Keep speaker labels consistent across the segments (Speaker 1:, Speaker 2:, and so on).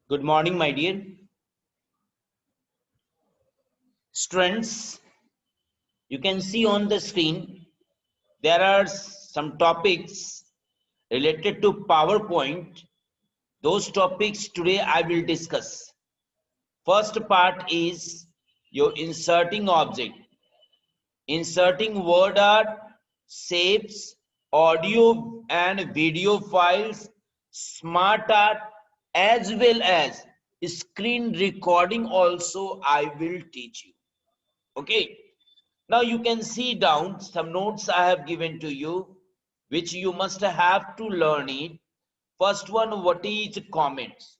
Speaker 1: Good morning, my dear students. You can see on the screen there are some topics related to PowerPoint. Those topics today I will discuss. First part is your inserting object, inserting word art, shapes, audio and video files, smart art, as well as screen recording also I will teach you. Okay. Now you can see down some notes I have given to you, which you must have to learn it. First one, what is comments?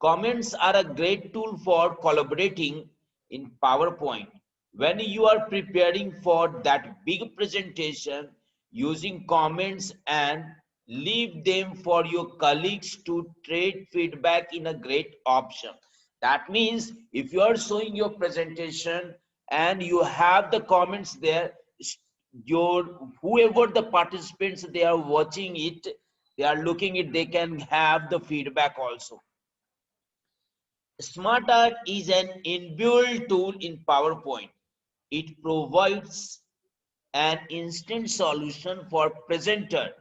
Speaker 1: Comments are a great tool for collaborating in PowerPoint. When you are preparing for that big presentation, using comments and leave them for your colleagues to trade feedback in a great option. That means if you are showing your presentation and you have the comments there, your whoever the participants they are watching it, they are looking it, they can have the feedback also. Smart Art is an inbuilt tool in PowerPoint. It provides an instant solution for presenter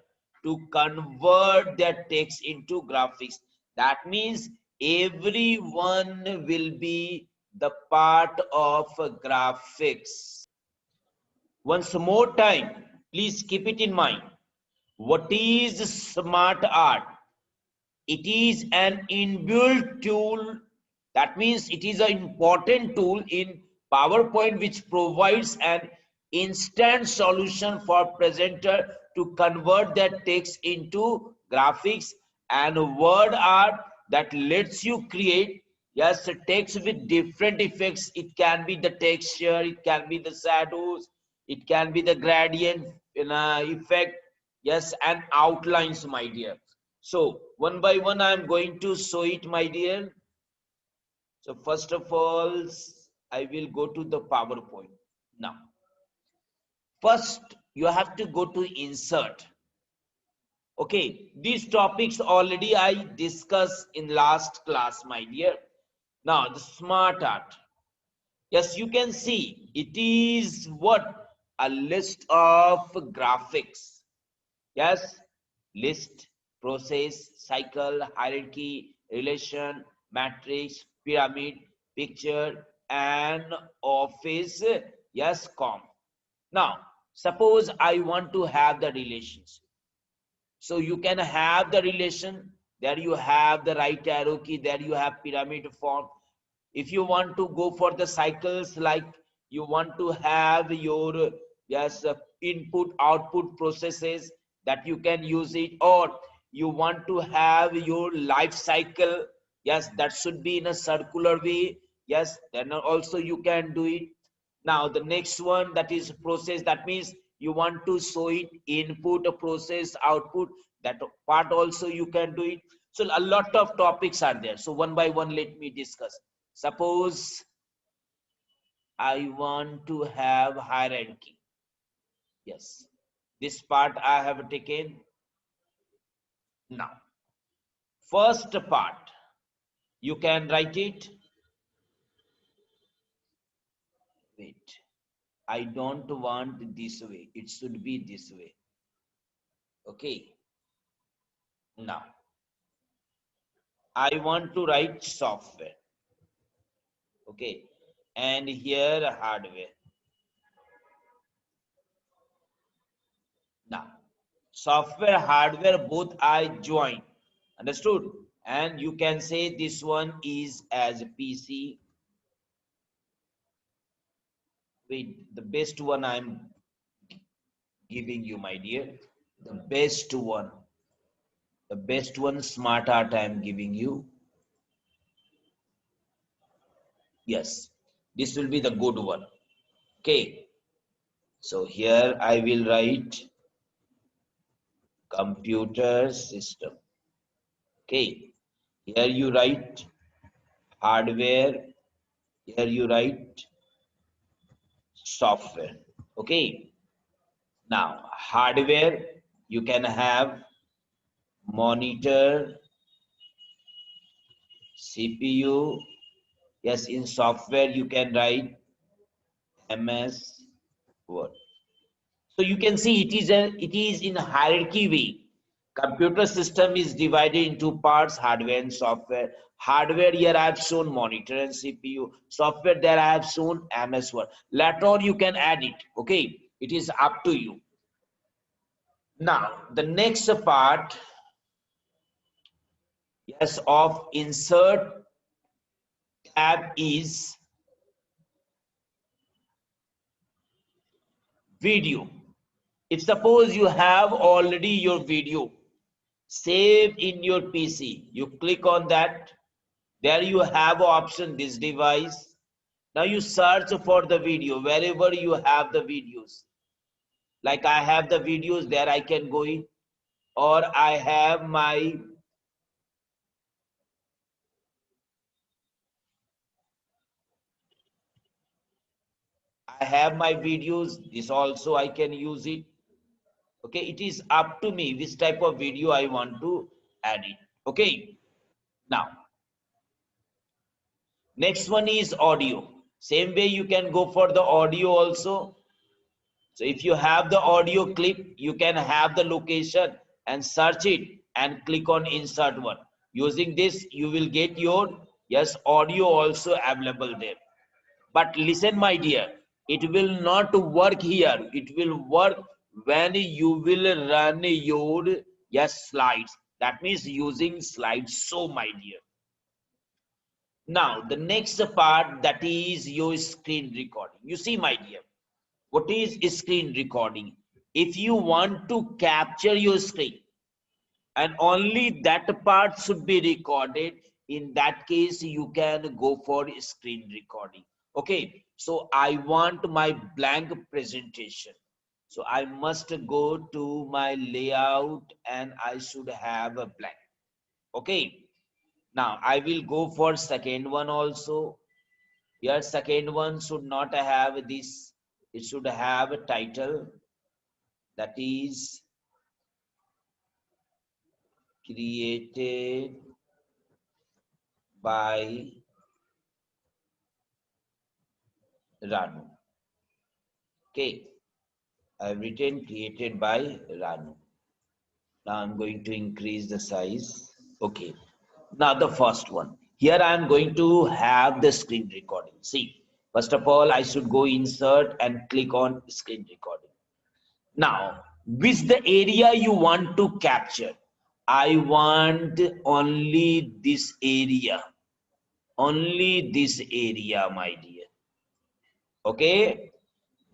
Speaker 1: to convert their text into graphics. That means everyone will be the part of graphics. Once more time, please keep it in mind. What is Smart Art? It is an inbuilt tool. That means it is an important tool in PowerPoint which provides an instant solution for presenter to convert that text into graphics, and word art that lets you create yes text with different effects. It can be the texture, it can be the shadows, it can be the gradient effect, yes, and outlines, my dear. So one by one, I'm going to show it, my dear. So first of all, I will go to the PowerPoint. Now, first you have to go to insert. Okay, these topics already I discussed in last class, my dear. Now, the smart art. Yes, you can see it is what? A list of graphics. Yes, list, process, cycle, hierarchy, relation, matrix, pyramid, picture, and office. Yes, Now, suppose I want to have the relations. So you can have the relation. There you have the right arrow key. There you have pyramid form. If you want to go for the cycles, like you want to have your yes input output processes, that you can use it, or you want to have your life cycle, yes, that should be in a circular way, yes, then also you can do it. Now the next one, that is process. That means you want to show it input, a process, output. That part also you can do it. So a lot of topics are there. So one by one, let me discuss. Suppose I want to have hierarchy. Yes, this part I have taken. Now, first part, you can write it. Wait, I don't want this way. It should be this way. Okay. Now, I want to write software. Okay. And here hardware. Now, software, hardware, both I join. Understood? And you can say this one is as PC. Wait, the best one I'm giving you, my dear. The best one. The best one, smart art I'm giving you. Yes, this will be the good one. Okay. So here I will write computer system. Okay. Here you write hardware. Here you write software. Okay. Now, hardware, you can have monitor, CPU. Yes, in software you can write MS Word. So you can see it is in hierarchy way. Computer system is divided into parts, hardware and software. Hardware here I have shown monitor and CPU. Software there I have shown MS Word. Later on you can add it. Okay, it is up to you. Now the next part, yes, of insert tab is video. If suppose you have already your video saved in your PC, you click on that. There you have option this device. Now you search for the video wherever you have the videos. Like I have the videos there, I can go in, or I have my videos. This also I can use it. Okay, it is up to me which type of video I want to add it. Okay, now next one is audio. Same way you can go for the audio also. So if you have the audio clip, you can have the location and search it and click on insert one. Using this, you will get your, yes, audio also available there. But listen, my dear, it will not work here. It will work when you will run your, yes, slides. That means using slideshow, my dear. Now, the next part, that is your screen recording. You see, my dear, what is screen recording? If you want to capture your screen and only that part should be recorded, in that case you can go for screen recording. Okay, so I want my blank presentation, so I must go to my layout and I should have a blank. Okay, now I will go for second one also. Your second one should not have this, it should have a title, that is created by Ranu. Okay, I've written created by Ranu. Now I'm going to increase the size. Okay, now the first one. Here I'm going to have the screen recording. See, first of all, I should go insert and click on screen recording. Now, which the area you want to capture? I want only this area. Only this area, my dear. Okay.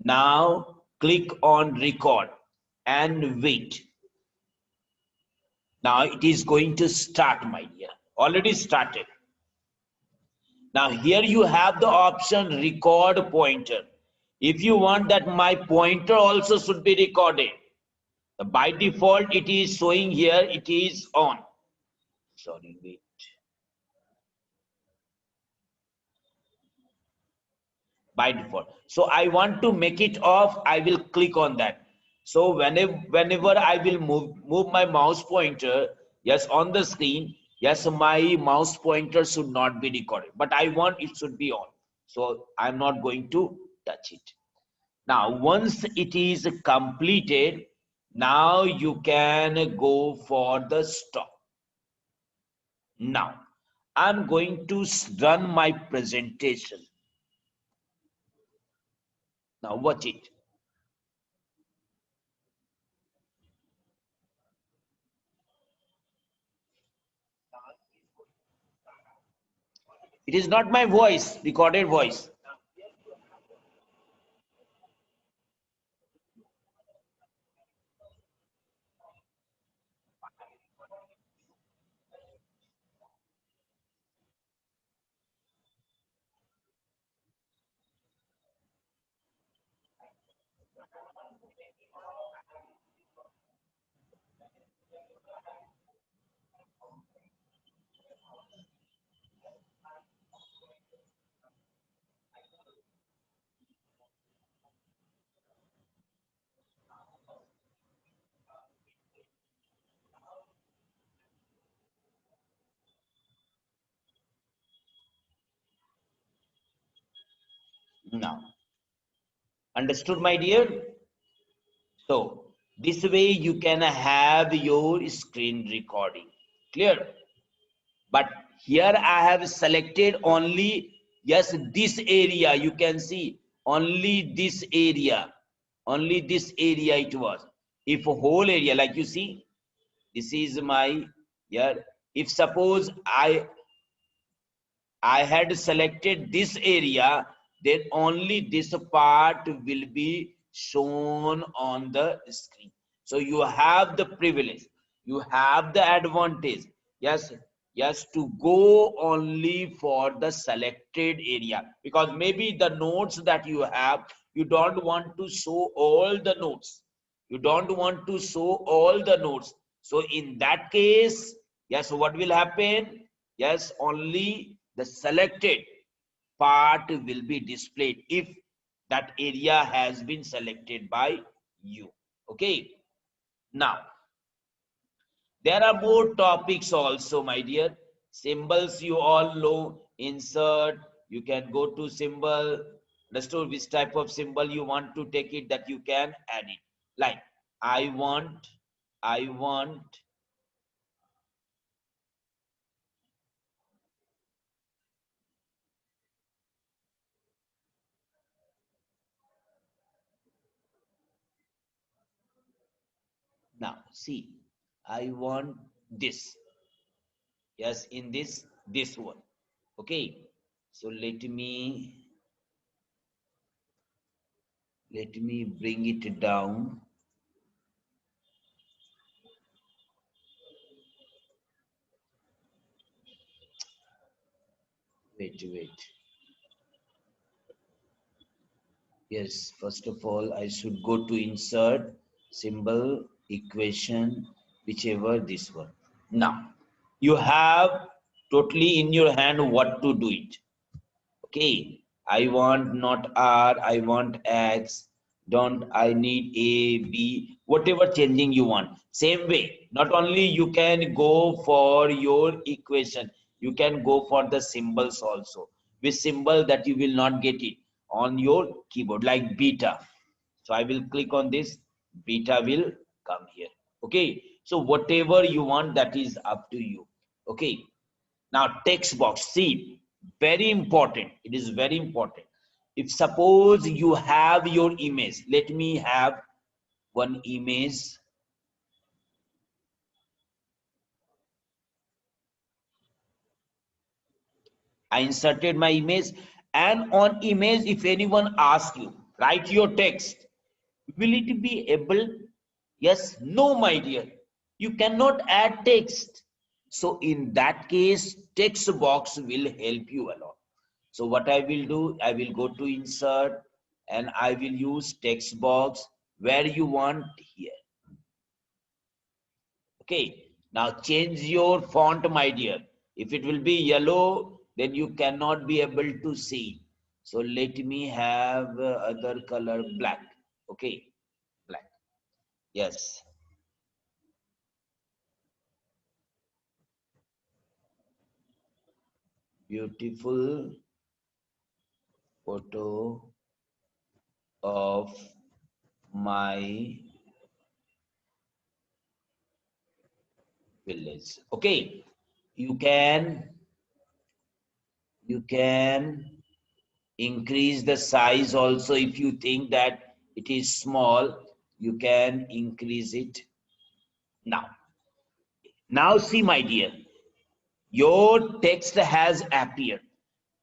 Speaker 1: Now click on record and wait. Now it is going to start, my dear. Already started. Now here you have the option record pointer. If you want that my pointer also should be recorded, by default it is showing here, it is on. Sorry, wait. By default. So I want to make it off, I will click on that. So whenever I will move my mouse pointer, yes, on the screen, yes, my mouse pointer should not be recorded, but I want it should be on. So I'm not going to touch it. Now, once it is completed, now you can go for the stop. Now, I'm going to run my presentation. Now watch it. It is not my voice, recorded voice. Now, understood, my dear? So, this way you can have your screen recording. Clear? But here I have selected only, yes, this area. You can see only this area. Only this area it was. If a whole area, like you see, this is my, yeah. If suppose I had selected this area, then only this part will be shown on the screen. So you have the privilege, you have the advantage, yes, yes, to go only for the selected area, because maybe the notes that you have, you don't want to show all the notes. You don't want to show all the notes. So in that case, yes, what will happen? Yes, only the selected part will be displayed if that area has been selected by you. Okay. Now, there are more topics also, my dear. Symbols you all know. Insert. You can go to symbol. Understood which type of symbol you want to take it, that you can add it. Like I want. Now see, I want this. Yes, in this one. Okay. So let me bring it down. Wait. Yes, first of all, I should go to insert, symbol, equation, whichever this one. Now, you have totally in your hand what to do it. Okay, I want not R, I want X, don't I need A, B, whatever changing you want. Same way, not only you can go for your equation, you can go for the symbols also. With symbol that you will not get it on your keyboard, like beta. So I will click on this, beta will come here. Okay, so whatever you want, that is up to you. Okay, now text box, see, very important. It is very important. If suppose you have your image, let me have one image. I inserted my image, and on image, if anyone asks you, write your text, will it be able? Yes, no, my dear. You cannot add text. So in that case, text box will help you a lot. So what I will do, I will go to insert and I will use text box where you want here. Okay. Now change your font, my dear. If it will be yellow, then you cannot be able to see. So let me have other color, black. Okay. Black. Yes. Beautiful photo of my village. Okay. You can you can increase the size also. If you think that it is small, you can increase it. Now see, my dear, your text has appeared.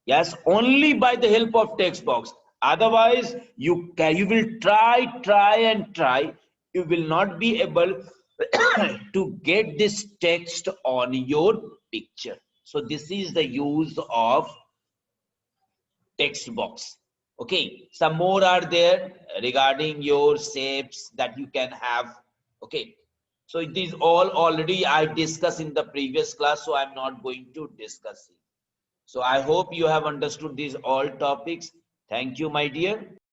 Speaker 1: Yes, only by the help of text box. Otherwise, you will try, you will not be able to get this text on your picture. So this is the use of text box. Okay, some more are there regarding your shapes that you can have. Okay, so it is all already I discussed in the previous class, so I'm not going to discuss it. So I hope you have understood these all topics. Thank you, my dear.